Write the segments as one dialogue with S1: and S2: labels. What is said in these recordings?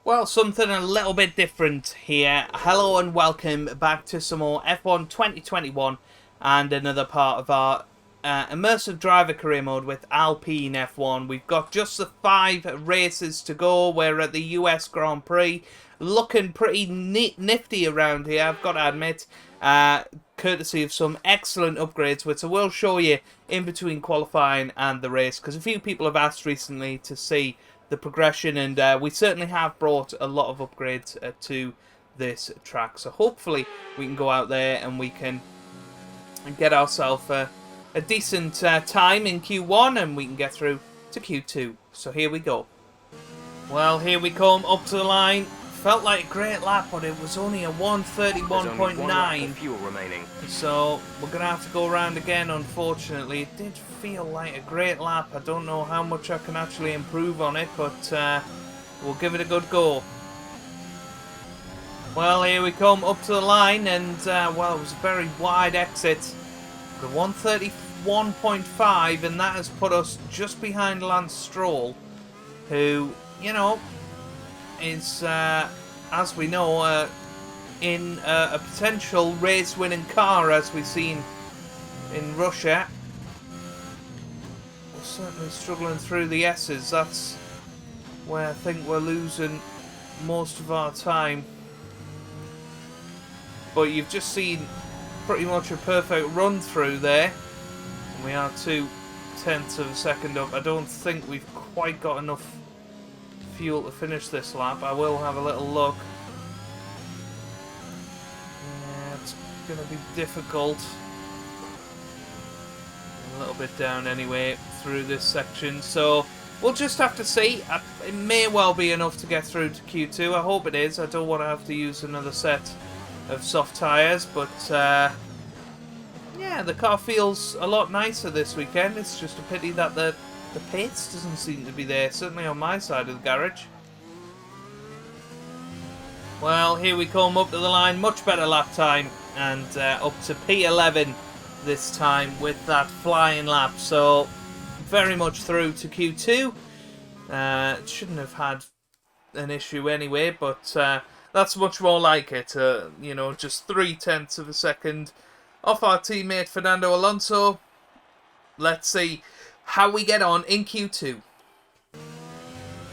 S1: Well, something a little bit different here. Hello and welcome back to some more F1 2021 and another part of our Immersive Driver Career Mode with Alpine F1. We've got just the 5 races to go. We're at the US Grand Prix. Looking pretty nifty around here, I've got to admit. Courtesy of some excellent upgrades, which I will show you in between qualifying and the race. Because a few people have asked recently to see the progression, and we certainly have brought a lot of upgrades to this track. So hopefully we can go out there and we can get ourselves a decent time in Q1 and we can get through to Q2. So here we go. Well, here we come up to the line. Felt like a great lap, but it was only a 1:31.9.
S2: Fuel remaining.
S1: So we're going to have to go around again, unfortunately. It did feel like a great lap. I don't know how much I can actually improve on it, but we'll give it a good go. Well, here we come up to the line, and well, it was a very wide exit. The 1:31.5, and that has put us just behind Lance Stroll, who, you know, is, as we know, in a potential race-winning car, as we've seen in Russia. We're certainly struggling through the S's. That's where I think we're losing most of our time. But you've just seen pretty much a perfect run through there. And we are 0.2 of a second up. I don't think we've quite got enough fuel to finish this lap. I will have a little look. Yeah, it's going to be difficult. A little bit down anyway through this section, so we'll just have to see. It may well be enough to get through to Q2. I hope it is. I don't want to have to use another set of soft tyres, but yeah, the car feels a lot nicer this weekend. It's just a pity that the pace doesn't seem to be there, certainly on my side of the garage. Well, here we come up to the line, much better lap time, and up to P11 this time with that flying lap, so very much through to Q2. Shouldn't have had an issue anyway, but that's much more like it, you know, just 0.3 of a second off our teammate Fernando Alonso. Let's see how we get on in Q2.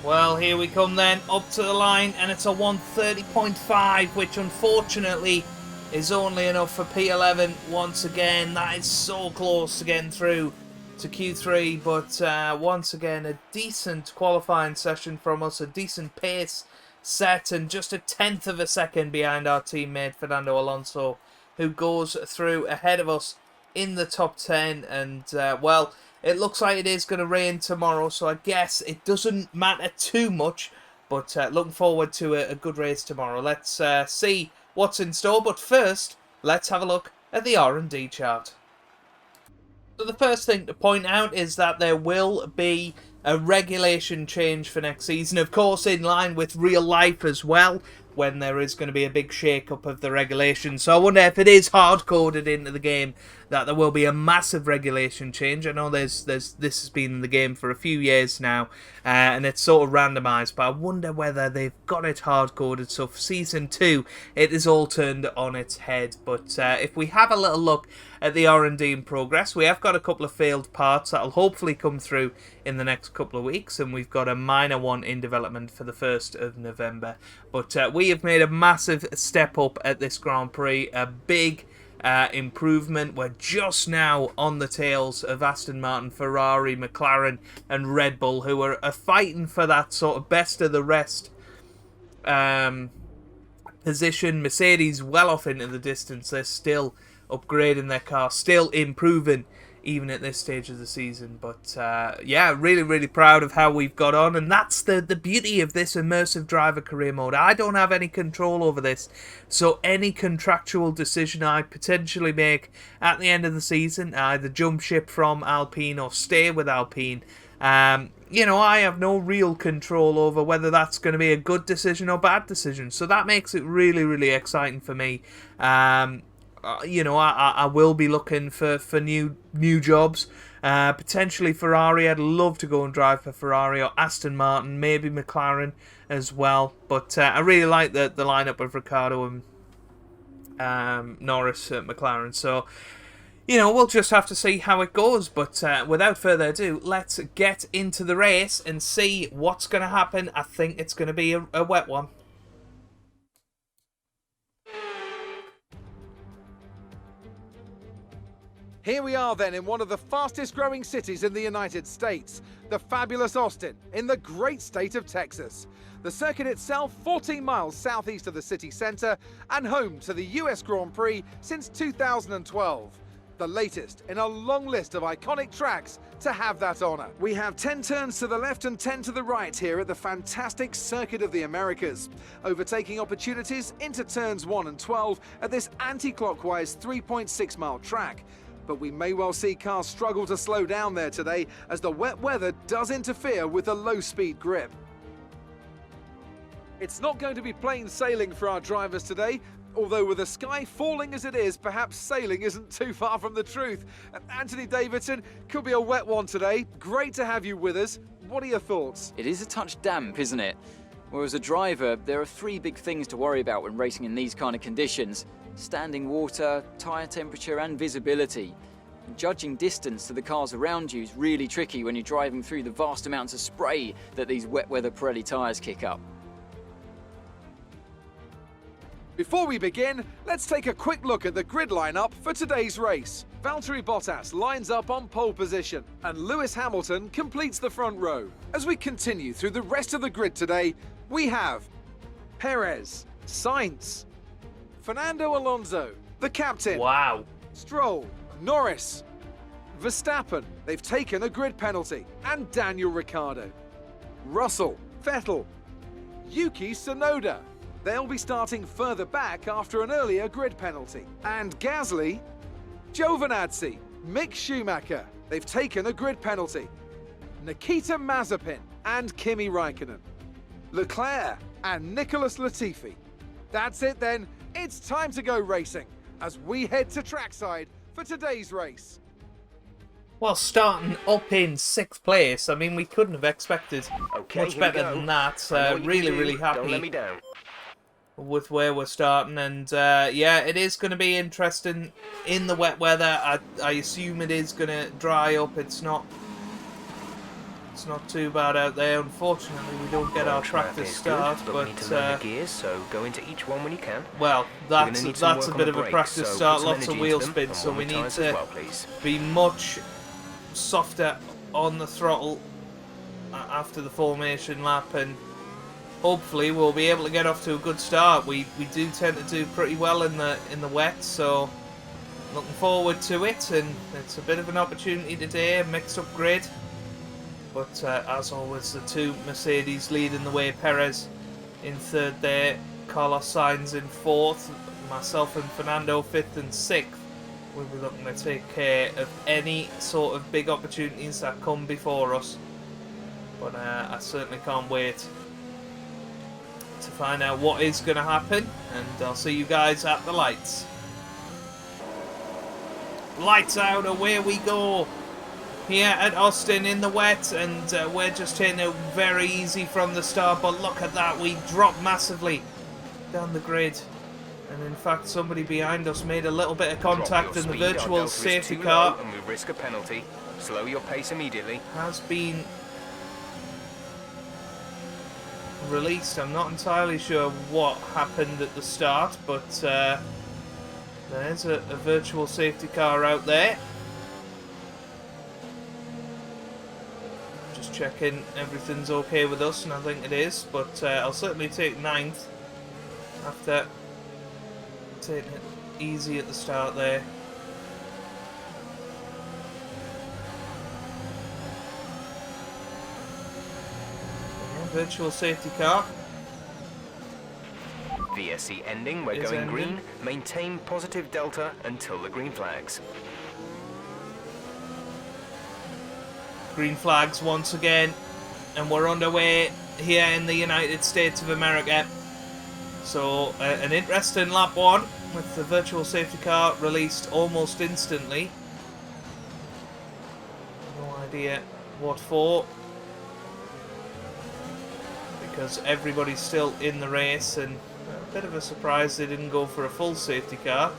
S1: Well, here we come then, up to the line, and it's a 1:30.5, which unfortunately is only enough for P11 once again. That is so close to getting through to Q3, but once again, a decent qualifying session from us, a decent pace set, and just 0.1 of a second behind our teammate Fernando Alonso, who goes through ahead of us in the top 10, and well, it looks like it is going to rain tomorrow, so I guess it doesn't matter too much, but looking forward to a good race tomorrow. Let's see what's in store, but first, let's have a look at the R&D chart. So the first thing to point out is that there will be a regulation change for next season, of course in line with real life as well, when there is going to be a big shake-up of the regulations. So I wonder if it is hard-coded into the game that there will be a massive regulation change. I know this has been in the game for a few years now, and it's sort of randomised, but I wonder whether they've got it hard-coded. So for Season 2, it is all turned on its head. But if we have a little look at the R&D in progress, we have got a couple of failed parts that will hopefully come through in the next couple of weeks, and we've got a minor one in development for the 1st of November. But we have made a massive step up at this Grand Prix, a big improvement. We're just now on the tails of Aston Martin, Ferrari, McLaren and Red Bull, who are fighting for that sort of best of the rest position. Mercedes well off into the distance. They're still upgrading their car, still improving even at this stage of the season. But yeah, really proud of how we've got on, and that's the beauty of this Immersive Driver Career Mode. I don't have any control over this, so any contractual decision I potentially make at the end of the season, either jump ship from Alpine or stay with Alpine, you know, I have no real control over whether that's going to be a good decision or bad decision, so that makes it really exciting for me. You know, I will be looking for new jobs Potentially Ferrari. I'd love to go and drive for Ferrari or Aston Martin, maybe McLaren as well. But I really like the lineup of Ricciardo and Norris at McLaren. So, you know, we'll just have to see how it goes. But without further ado, let's get into the race and see what's going to happen. I think it's going to be a wet one.
S2: Here we are then in one of the fastest growing cities in the United States, the fabulous Austin, in the great state of Texas. The circuit itself 14 miles southeast of the city centre and home to the US Grand Prix since 2012. The latest in a long list of iconic tracks to have that honour. We have 10 turns to the left and 10 to the right here at the fantastic Circuit of the Americas. Overtaking opportunities into turns 1 and 12 at this anti-clockwise 3.6 mile track. But we may well see cars struggle to slow down there today as the wet weather does interfere with the low-speed grip. It's not going to be plain sailing for our drivers today, although with the sky falling as it is, perhaps sailing isn't too far from the truth. Anthony Davidson, could be a wet one today. Great to have you with us. What are your thoughts?
S3: It is a touch damp, isn't it? Well, as a driver, there are 3 big things to worry about when racing in these kind of conditions. Standing water, tyre temperature and visibility. Judging distance to the cars around you is really tricky when you're driving through the vast amounts of spray that these wet weather Pirelli tyres kick up.
S2: Before we begin, let's take a quick look at the grid lineup for today's race. Valtteri Bottas lines up on pole position and Lewis Hamilton completes the front row. As we continue through the rest of the grid today, we have Perez, Sainz, Fernando Alonso, the captain,
S1: Wow.
S2: Stroll, Norris, Verstappen, they've taken a grid penalty, and Daniel Ricciardo, Russell, Vettel, Yuki Tsunoda. They'll be starting further back after an earlier grid penalty. And Gasly, Giovinazzi, Mick Schumacher, they've taken a grid penalty. Nikita Mazepin and Kimi Raikkonen, Leclerc and Nicholas Latifi. That's it then. It's time to go racing as we head to trackside for today's race.
S1: Well, starting up in 6th place, I mean, we couldn't have expected much better than that. Really happy
S4: Don't let me down.
S1: with where we're starting, and yeah, it is going to be interesting in the wet weather. I assume it is going to dry up. It's not too bad out there. Unfortunately, we don't get our practice start,
S4: but we need to learn the gears, so go into each one when you can.
S1: well, that's a bit of a practice
S4: so
S1: start.
S4: put some
S1: Lots of
S4: energy
S1: wheel
S4: into them
S1: spin,
S4: and
S1: so
S4: warm
S1: we
S4: your
S1: need
S4: tyres
S1: to
S4: as well, please.
S1: be much softer on the throttle after the formation lap, and hopefully we'll be able to get off to a good start. We do tend to do pretty well in the wet, so looking forward to it. And it's a bit of an opportunity today, a mixed up grid. But as always, the 2 Mercedes leading the way. Perez in 3rd there, Carlos Sainz in 4th, myself and Fernando 5th and 6th. We'll be looking to take care of any sort of big opportunities that come before us. But I certainly can't wait to find out what is going to happen, and I'll see you guys at the lights. Lights out, away we go here at Austin in the wet, and we're just taking it very easy from the start, but look at that, we dropped massively down the grid, and in fact somebody behind us made a little bit of contact, and the virtual safety car
S4: and we risk a penalty. Slow your pace immediately.
S1: has been released. I'm not entirely sure what happened at the start, but there's a virtual safety car out there. Just checking everything's okay with us, and I think it is, but I'll certainly take 9th after taking it easy at the start there. Virtual safety car.
S4: VSC ending, we're
S1: Is
S4: going
S1: ending.
S4: green. Maintain positive delta until the green flags.
S1: Green flags once again, and we're underway here in the United States of America. So an interesting lap 1 with the virtual safety car released almost instantly. idea what for, because everybody's still in the race, and a bit of a surprise they didn't go for a full safety car.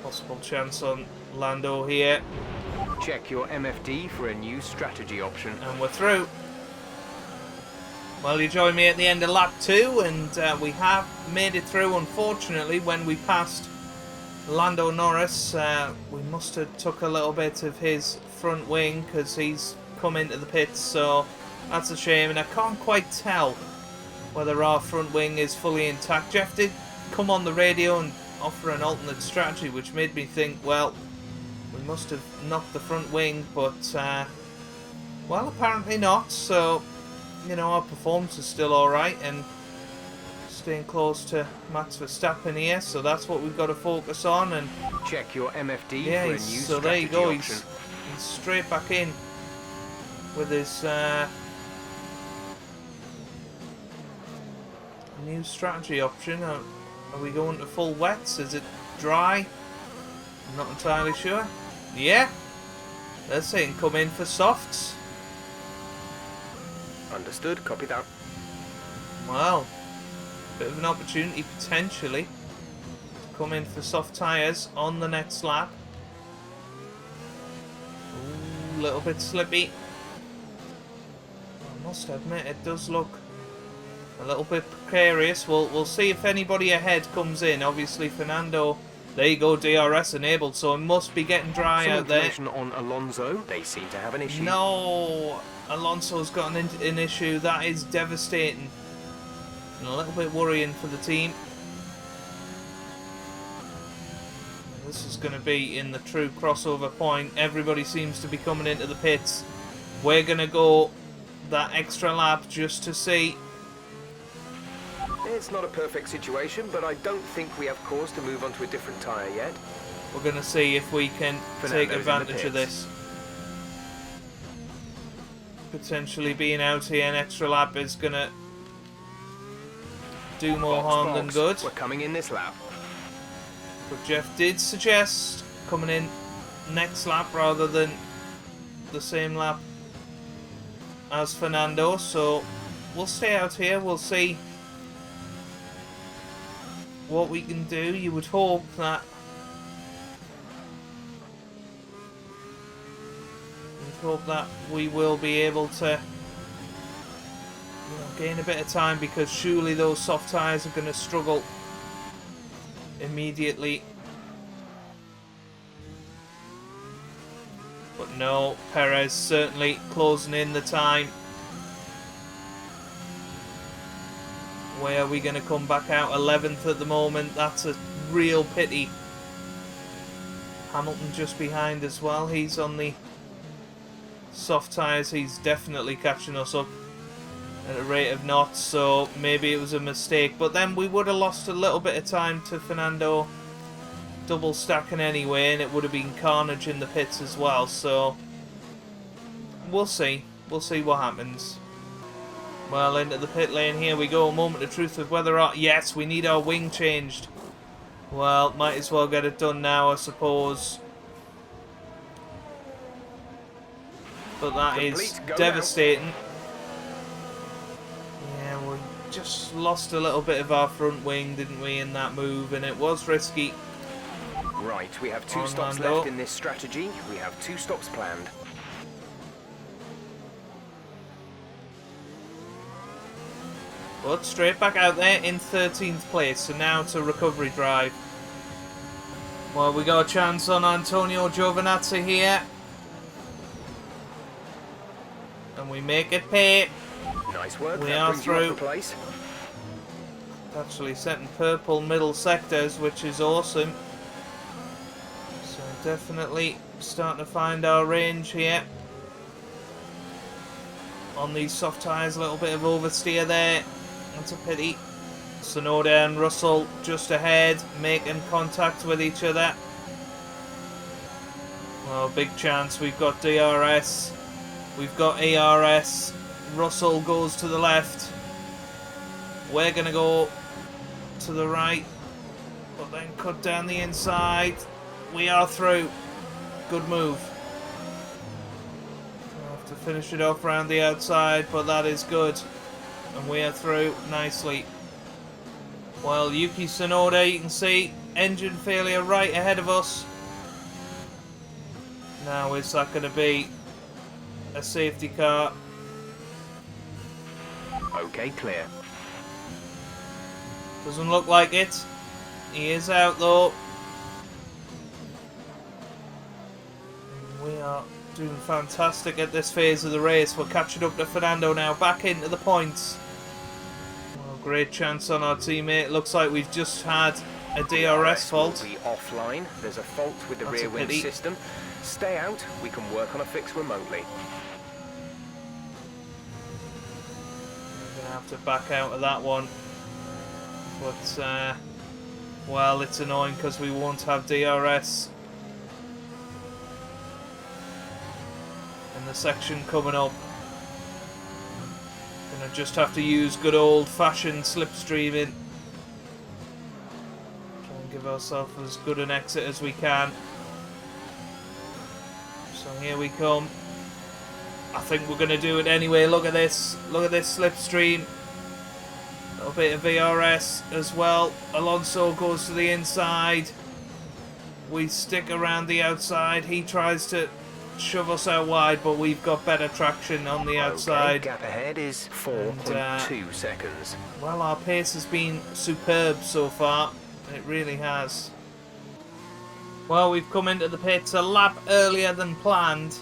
S1: Possible chance on Lando here.
S4: Check your MFD for a new strategy option.
S1: And we're through. Well, you join me at the end of lap 2, and we have made it through. Unfortunately, when we passed Lando Norris, we must have took a little bit of his front wing because he's come into the pits, so that's a shame. And I can't quite tell whether our front wing is fully intact. Jeff did come on the radio and offer an alternate strategy, which made me think, well, we must have knocked the front wing, but well, apparently not. So, you know, our performance is still alright, and staying close to Max Verstappen here, so that's what we've got to focus on. And
S4: check your MFD
S1: yeah,
S4: for a new
S1: so there you
S4: strategy
S1: go,
S4: option.
S1: he's straight back in with his new strategy option. Are we going to full wets? Is it dry? I'm not entirely sure. Yeah, they're saying come in for softs.
S4: Understood, copy that.
S1: Wow, bit of an opportunity potentially to come in for soft tyres on the next lap. Ooh, a little bit slippy. I must admit, it does look a little bit precarious. We'll see if anybody ahead comes in. Obviously, Fernando. There you go, DRS enabled, so it must be getting dry out there.
S4: Some information on Alonso. They seem to have an issue.
S1: No, Alonso's got an issue. That is devastating and a little bit worrying for the team. This is going to be in the true crossover point. Everybody seems to be coming into the pits. We're going to go that extra lap just to see.
S4: It's not a perfect situation, but I don't think we have cause to move on to a different tyre yet.
S1: We're going to see if we can take advantage of this. Potentially being out here an extra lap is going to do more harm than good.
S4: We're coming in this lap.
S1: But Jeff did suggest coming in next lap rather than the same lap as Fernando, so we'll stay out here. We'll see what we can do. You would hope that we will be able to, you know, gain a bit of time, because surely those soft tyres are going to struggle immediately. But no, Perez certainly closing in the time. Where are we going to come back out? 11th at the moment. That's a real pity. Hamilton just behind as well. He's on the soft tyres. He's definitely catching us up at a rate of knots, so maybe it was a mistake. But then we would have lost a little bit of time to Fernando double stacking anyway, and it would have been carnage in the pits as well. So we'll see. We'll see what happens. Well, into the pit lane here we go. A moment of truth with whether or... Yes, we need our wing changed. Well, might as well get it done now, I suppose. But that is devastating. Yeah, we just lost a little bit of our front wing, didn't we, in that move, and it was risky.
S4: Right, we have 2 stops left in this strategy. We have 2 stops planned.
S1: But straight back out there in 13th place, so now to recovery drive. Well, we got a chance on Antonio Giovinazzi here. And we make it pay.
S4: Nice work.
S1: We are through.
S4: Place.
S1: Actually setting purple middle sectors, which is awesome. So definitely starting to find our range here. On these soft tyres, a little bit of oversteer there. That's a pity. Tsunoda and Russell just ahead, making contact with each other. Well, big chance. We've got DRS. We've got ARS. Russell goes to the left. We're going to go to the right, but then cut down the inside. we are through. Good move. We'll have to finish it off around the outside, but that is good. And we are through nicely. Well, Yuki Tsunoda, you can see engine failure right ahead of us. Now, is that going to be a safety car?
S4: Okay, clear.
S1: Doesn't look like it. He is out though. We are doing fantastic at this phase of the race. We're catching up to Fernando now, back into the points. Well, great chance on our teammate. Looks like we've just had a DRS fault.
S4: Will be offline. There's a fault with the rear wing system. Stay out. We can work on a fix remotely.
S1: We're going to have to back out of that one. But, well, it's annoying because we won't have DRS in the section coming up. Gonna just have to use good old-fashioned slipstreaming. Try and give ourselves as good an exit as we can. So here we come. I think we're gonna do it anyway. Look at this. Look at this slipstream. A bit of VRS as well. Alonso goes to the inside. We stick around the outside. He tries to shove us out wide, but we've got better traction on the outside.
S4: Gap ahead is 4.2 seconds.
S1: Well, our pace has been superb so far. It really has. Well, we've come into the pits a lap earlier than planned.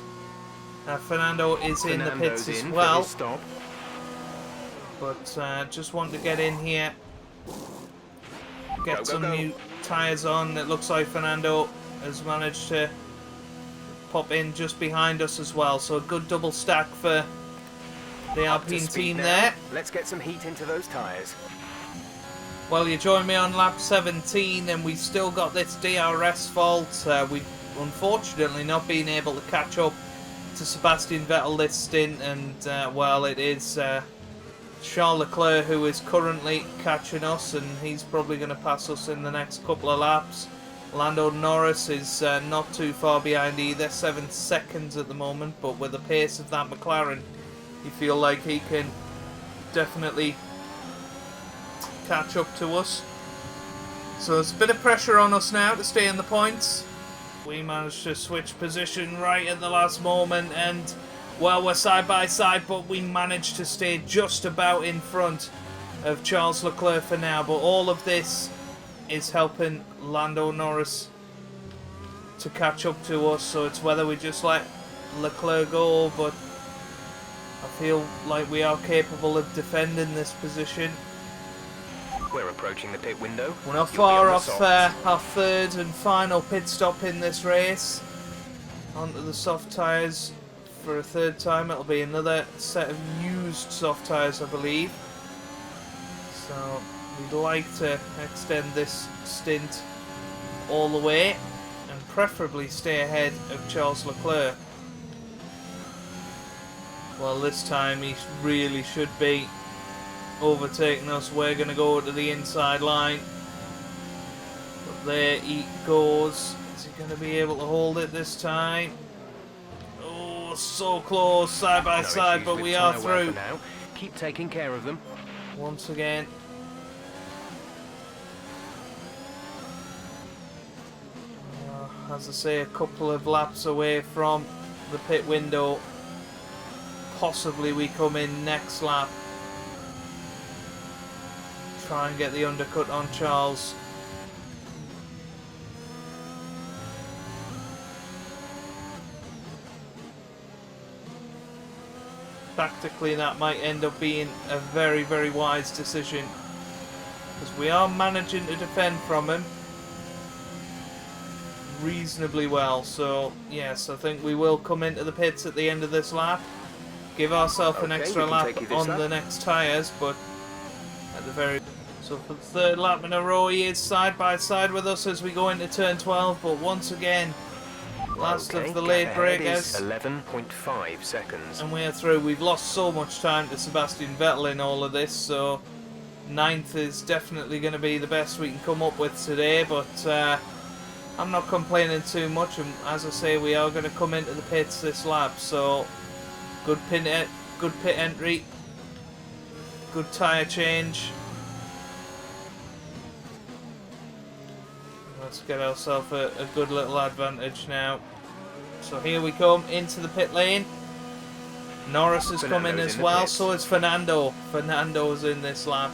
S1: Fernando is in the pits as well. But just want to get in here, get some new tyres on. It looks like Fernando has managed to pop in just behind us as well. So a good double stack for the Alpine team there.
S4: Let's get some heat into those tyres.
S1: Well, you join me on lap 17 and we've still got this DRS fault. We've unfortunately not been able to catch up to Sebastian Vettel this stint, and well, it is Charles Leclerc who is currently catching us, and he's probably going to pass us in the next couple of laps. Lando Norris is not too far behind either, 7 seconds at the moment, but with the pace of that McLaren, you feel like he can definitely catch up to us. So there's a bit of pressure on us now to stay in the points. We managed to switch position right at the last moment, and well, we're side by side, but we managed to stay just about in front of Charles Leclerc for now. But all of this is helping Lando Norris to catch up to us, so it's whether we just let Leclerc go, but I feel like we are capable of defending this position.
S4: We're approaching the pit window.
S1: We're not far off our third and final pit stop in this race. Onto the soft tyres for a third time. It'll be another set of used soft tyres, I believe. So we'd like to extend this stint all the way and preferably stay ahead of Charles Leclerc. Well, this time he really should be overtaking us. We're going to go to the inside line. But there he goes. Is he going to be able to hold it this time? Oh, so close, side by side, but we are through.
S4: Now. Keep taking care of them.
S1: Once again. As I say, a couple of laps away from the pit window. Possibly we come in next lap. Try and get the undercut on Charles. Tactically, that might end up being a very, very wise decision, because we are managing to defend from him reasonably well. So yes, I think we will come into the pits at the end of this lap, give ourselves an extra lap on the next tyres, but at the very... So for the third lap in a row, he is side by side with us as we go into turn 12, but once again, last of the late breakers.
S4: 11.5 seconds.
S1: And we're through. We've lost so much time to Sebastian Vettel in all of this, so 9th is definitely going to be the best we can come up with today, but I'm not complaining too much, and as I say, we are going to come into the pits this lap, so good pit entry, good tyre change. Let's get ourselves a good little advantage now. So here we come into the pit lane. Norris has come in as well, so is Fernando. Fernando's in this lap.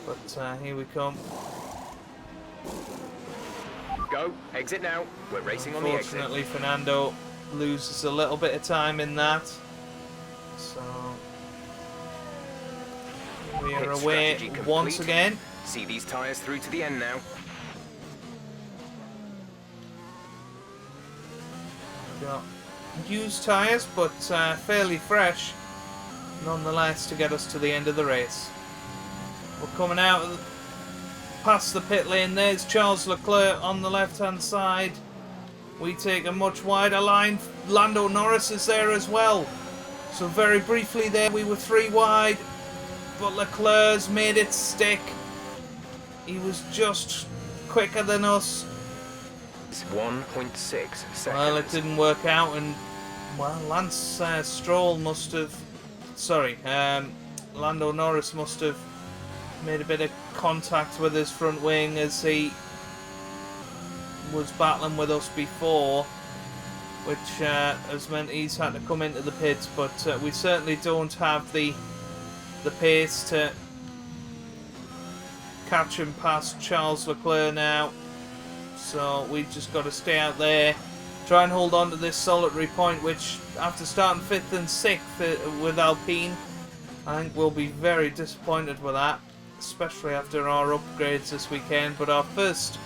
S1: But here we come.
S4: Go, exit now. We're racing on the exit.
S1: Unfortunately, Fernando loses a little bit of time in that. So we are away once again.
S4: See these tyres through to the end now.
S1: We've got used tyres, but fairly fresh nonetheless to get us to the end of the race. We're coming out past the pit lane. There's Charles Leclerc on the left hand side. We take a much wider line. Lando Norris is there as well. So very briefly there we were 3 wide, but Leclerc's made it stick. He was just quicker than us.
S4: It's 1.6 seconds.
S1: Well, it didn't work out, and well, Lance Stroll must have, Lando Norris must have made a bit of contact with his front wing as he was battling with us before, which has meant he's had to come into the pits. But we certainly don't have the pace to catch him past Charles Leclerc now. So we've just got to stay out there, try and hold on to this solitary point, which after starting 5th and 6th with Alpine, I think we'll be very disappointed with that, especially after our upgrades this weekend. But our first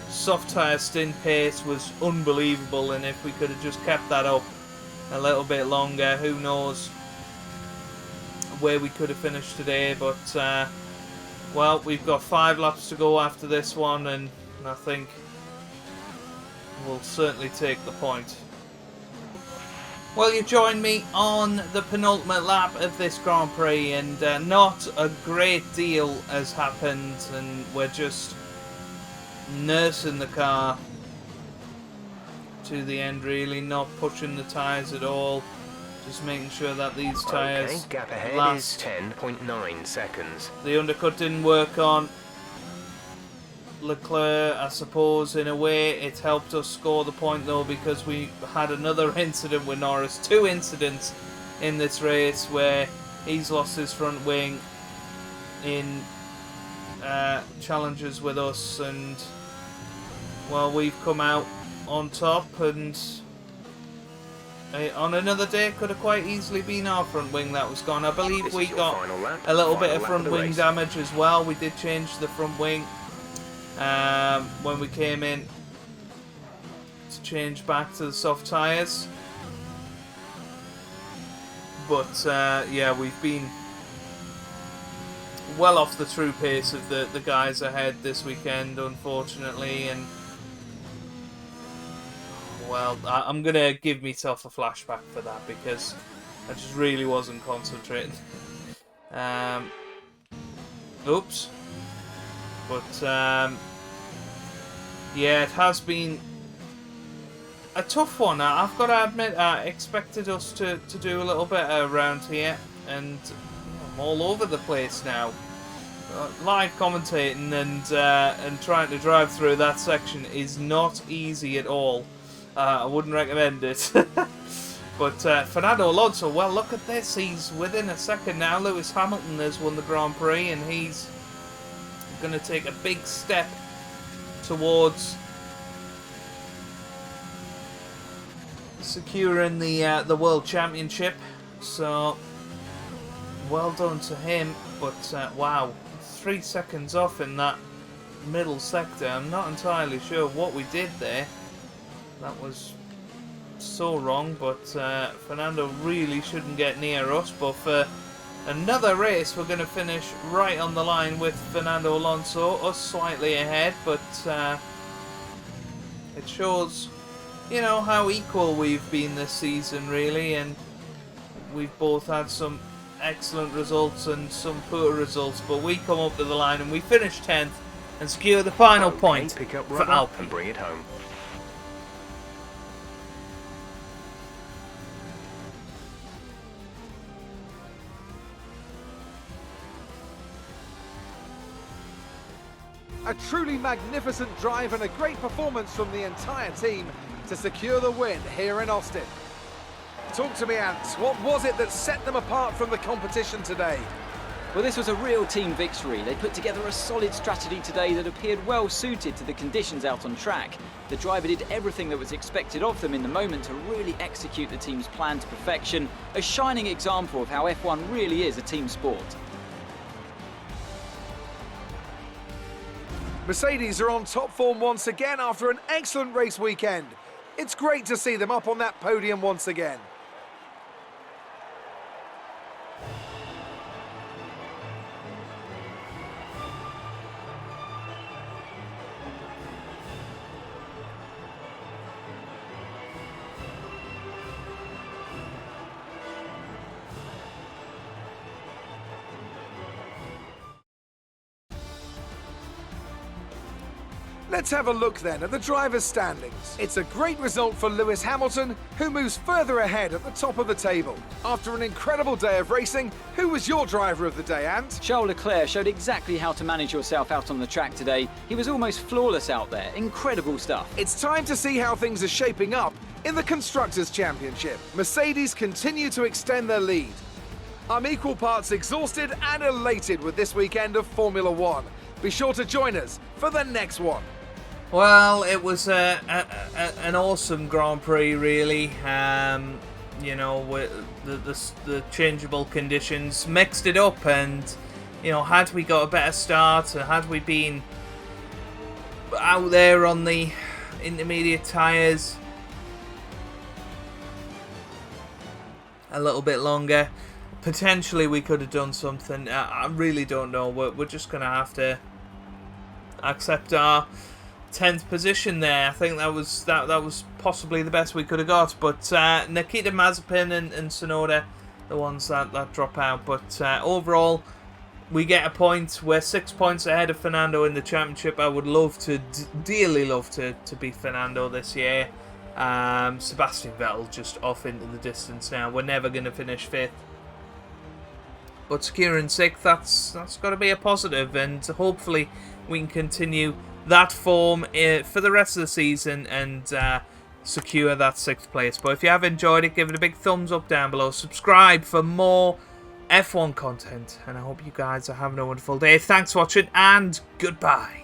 S1: soft tyre stint pace was unbelievable, and if we could have just kept that up a little bit longer, who knows where we could have finished today. But well, we've got 5 laps to go after this one, and I think we'll certainly take the point. Well, you join me on the penultimate lap of this Grand Prix, and not a great deal has happened, and we're just nursing the car to the end, really, not pushing the tyres at all, just making sure that these tyres
S4: gap ahead
S1: last.
S4: is 10.9 seconds.
S1: The undercut didn't work on Leclerc, I suppose. In a way it helped us score the point though, because we had another incident with Norris, 2 incidents in this race where he's lost his front wing in challenges with us, and well, we've come out on top, and on another day could have quite easily been our front wing that was gone. I believe we got a little bit of front wing damage as well. We did change the front wing when we came in to change back to the soft tyres, but yeah, we've been well off the true pace of the guys ahead this weekend, unfortunately. And well, I'm gonna give myself a flashback for that, because I just really wasn't concentrating. Oops. But yeah, it has been a tough one. I've got to admit, I expected us to do a little better around here, and I'm all over the place now. Live commentating and trying to drive through that section is not easy at all. I wouldn't recommend it. But Fernando Alonso, well, look at this. He's within a second now. Lewis Hamilton has won the Grand Prix, and he's going to take a big step towards securing the World Championship. So well done to him. But wow, 3 seconds off in that middle sector. I'm not entirely sure what we did there. That was so wrong, but Fernando really shouldn't get near us. But for another race, we're going to finish right on the line with Fernando Alonso, us slightly ahead, but it shows, you know, how equal we've been this season, really, and we've both had some excellent results and some poor results, but we come up to the line and we finish 10th and secure the final
S4: Okay,
S1: point
S4: pick up
S1: for
S4: rubber
S1: Alpine.
S4: and bring it home.
S2: A truly magnificent drive and a great performance from the entire team to secure the win here in Austin. Talk to me, Ant. What was it that set them apart from the competition today?
S3: Well, this was a real team victory. They put together a solid strategy today that appeared well suited to the conditions out on track. The driver did everything that was expected of them in the moment to really execute the team's plan to perfection. A shining example of how F1 really is a team sport.
S2: Mercedes are on top form once again after an excellent race weekend. It's great to see them up on that podium once again. Let's have a look then at the drivers' standings. It's a great result for Lewis Hamilton, who moves further ahead at the top of the table. After an incredible day of racing, who was your driver of the day, Ant?
S3: Charles Leclerc showed exactly how to manage yourself out on the track today. He was almost flawless out there. Incredible stuff.
S2: It's time to see how things are shaping up in the Constructors' Championship. Mercedes continue to extend their lead. I'm equal parts exhausted and elated with this weekend of Formula One. Be sure to join us for the next one.
S1: Well, it was an awesome Grand Prix, really. You know, with the changeable conditions mixed it up, and you know, had we got a better start, or had we been out there on the intermediate tyres a little bit longer, potentially we could have done something. I really don't know. We're just gonna have to accept our 10th position there. I think that was possibly the best we could have got, but Nikita Mazepin and Tsunoda, the ones that drop out. But overall, we get a point. We're 6 points ahead of Fernando in the championship. I would love to, dearly love to beat Fernando this year. Sebastian Vettel just off into the distance now. We're never going to finish 5th. But securing 6th, that's got to be a positive, and hopefully we can continue that form for the rest of the season and secure that 6th place. But if you have enjoyed it, give it a big thumbs up down below. Subscribe for more F1 content, and I hope you guys are having a wonderful day. Thanks for watching, and goodbye.